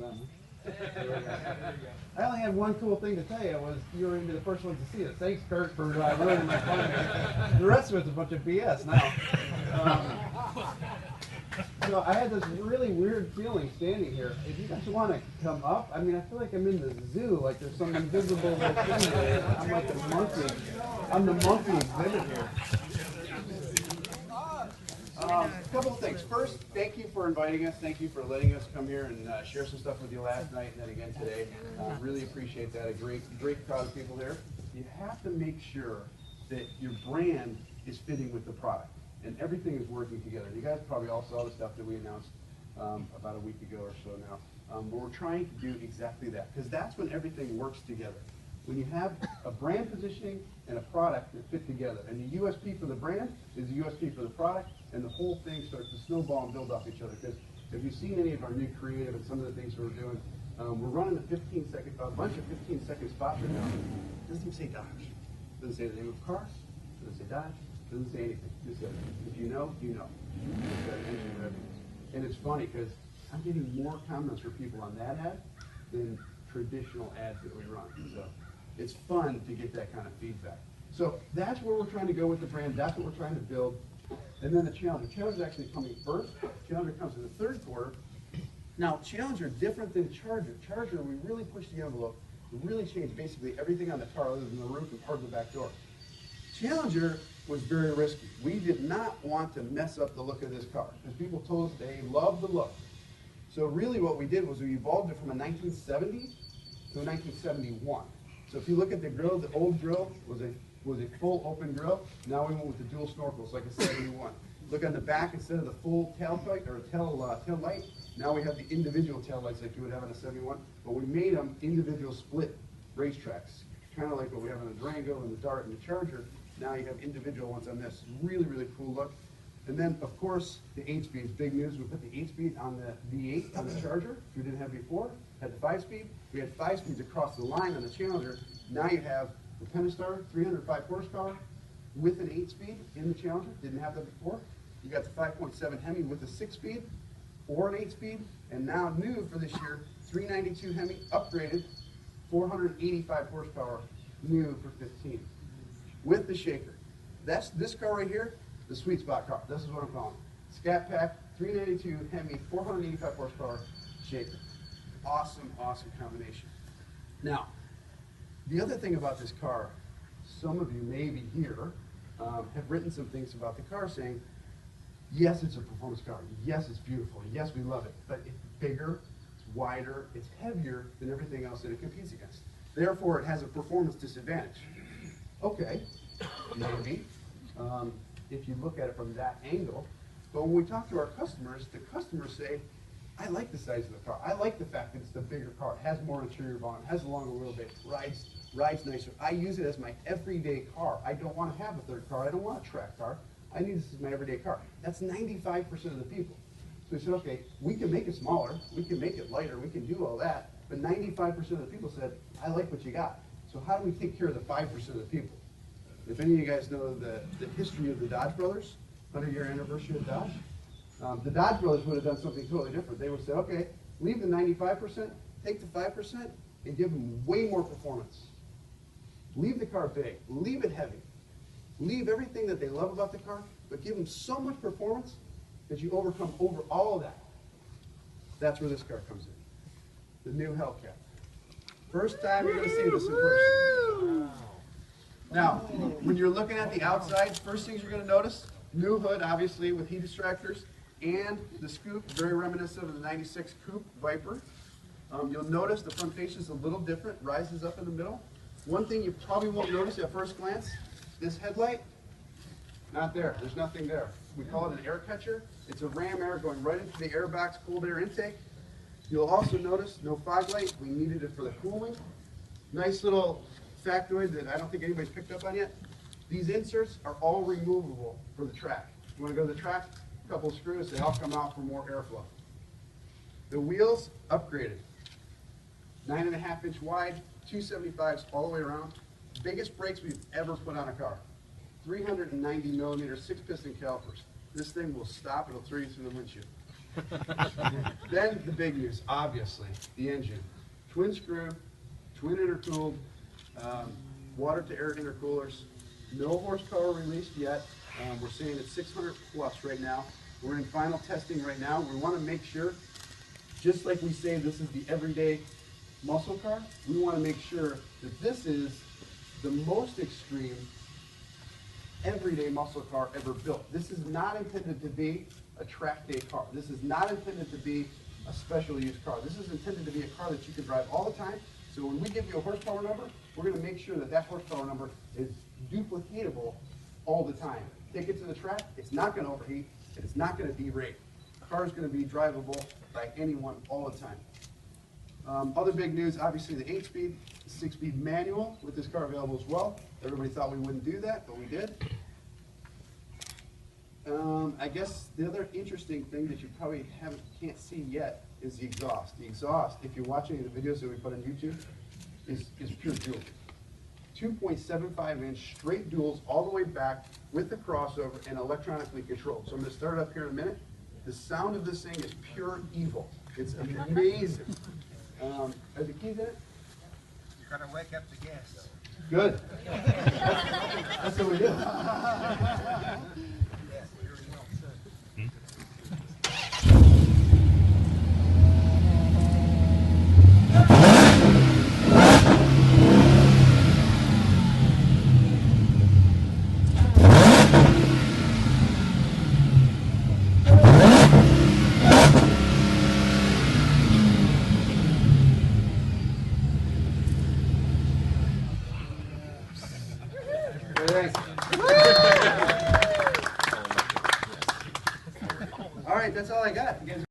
them. I only had one cool thing to tell you. Was you were going to be the first ones to see it. Thanks, Kurt, for ruining my fun. The rest of it's a bunch of BS now. So I had this really weird feeling standing here. If you guys want to come up, I mean, I feel like I'm in the zoo, like there's some invisible thing there. I'm like the monkey. I'm the monkey exhibit here. A couple of things. First, thank you for inviting us. Thank you for letting us come here and share some stuff with you last night and then again today. Really appreciate that. A great crowd of people there. You have to make sure that your brand is fitting with the product and everything is working together. You guys probably all saw the stuff that we announced about a week ago or so now. But we're trying to do exactly that because that's when everything works together. When you have a brand positioning and a product that fit together, and the USP for the brand is the USP for the product, and the whole thing starts to snowball and build off each other. Because if you've seen any of our new creative and some of the things we're doing, we're running a bunch of 15-second spots right now. It doesn't even say Dodge. It doesn't say the name of the car. It doesn't say Dodge. It doesn't say anything. It just says, if you know, you know. It's got engine revenues. And it's funny because I'm getting more comments for people on that ad than traditional ads that we run. So it's fun to get that kind of feedback. So that's where we're trying to go with the brand. That's what we're trying to build. And then the Challenger. Challenger is actually coming first. Challenger comes in the third quarter. Now, Challenger, different than Charger. Charger, we really pushed the envelope. We really changed basically everything on the car other than the roof and part of the back door. Challenger was very risky. We did not want to mess up the look of this car because people told us they love the look. So really what we did was we evolved it from a 1970 to a 1971. So if you look at the grill, the old grill was a full open grill. Now we went with the dual snorkels like a 71. Look on the back, instead of the full tailpipe or tail light, now we have the individual tail lights like you would have on a 71, but we made them individual split racetracks, kind of like what we have on the Durango and the Dart and the Charger. Now you have individual ones on this. Really, really cool look. And then, of course, the 8-speed is big news. We put the 8-speed on the V8 on the Charger, which we didn't have before. Had the 5-speed. We had 5 speeds across the line on the Challenger. Now you have the Pentastar, 305 horsepower with an 8-speed in the Challenger. Didn't have that before. You got the 5.7 Hemi with a 6-speed or an 8-speed. And now new for this year, 392 Hemi, upgraded, 485 horsepower, new for 15. With the shaker. That's this car right here, the sweet spot car. This is what I'm calling it. Scat Pack, 392 Hemi, 485 horsepower, shaker. Awesome, awesome combination. Now, the other thing about this car, some of you maybe here have written some things about the car saying, yes, it's a performance car. Yes, it's beautiful. Yes, we love it. But it's bigger, it's wider, it's heavier than everything else that it competes against. Therefore, it has a performance disadvantage. Okay, maybe, if you look at it from that angle. But when we talk to our customers, the customers say, I like the size of the car. I like the fact that it's the bigger car. It has more interior volume, has a longer wheelbase, rides nicer. I use it as my everyday car. I don't want to have a third car. I don't want a track car. I need this as my everyday car. That's 95% of the people. So we said, okay, we can make it smaller. We can make it lighter. We can do all that. But 95% of the people said, I like what you got. So how do we take care of the 5% of the people? If any of you guys know the history of the Dodge brothers, 100-year anniversary of Dodge, the Dodge brothers would have done something totally different. They would say, okay, leave the 95%, take the 5%, and give them way more performance. Leave the car big, leave it heavy, leave everything that they love about the car, but give them so much performance that you overcome over all of that. That's where this car comes in. The new Hellcat. First time you're going to see this in person. Now, when you're looking at the outside, first things you're going to notice, new hood, obviously, with heat distractors, and the scoop, very reminiscent of the 96 Coupe Viper. You'll notice the front face is a little different, rises up in the middle. One thing you probably won't notice at first glance, this headlight, not there. There's nothing there. We call it an air catcher. It's a ram air going right into the air box, cold air intake. You'll also notice no fog light. We needed it for the cooling. Nice little factoid that I don't think anybody's picked up on yet. These inserts are all removable for the track. You want to go to the track, a couple of screws, they all come out for more airflow. The wheels, upgraded. 9.5-inch wide, 275s all the way around. Biggest brakes we've ever put on a car. 390 millimeter 6-piston calipers. This thing will stop, it'll throw you through the windshield. Then the big news, obviously, the engine. Twin screw, twin intercooled, water to air intercoolers. No horsepower released yet. We're saying it's 600 plus right now. We're in final testing right now. We want to make sure, just like we say this is the everyday muscle car, we want to make sure that this is the most extreme everyday muscle car ever built. This is not intended to be a track day car. This is not intended to be a special use car. This is intended to be a car that you can drive all the time. So when we give you a horsepower number, we're going to make sure that that horsepower number is duplicatable all the time. Take it to the track, it's not going to overheat, and it's not going to derate. The car is going to be drivable by anyone all the time. Other big news, obviously the 8-speed, 6-speed manual with this car available as well. Everybody thought we wouldn't do that, but we did. I guess the other interesting thing that you probably can't see yet is the exhaust. The exhaust, if you're watching the videos that we put on YouTube, is pure dual. 2.75 inch straight duals all the way back with the crossover and electronically controlled. So I'm going to start it up here in a minute. The sound of this thing is pure evil. It's amazing. Are the keys in it? You're going to wake up the guests. Good. That's what we do. All right, that's all I got. You guys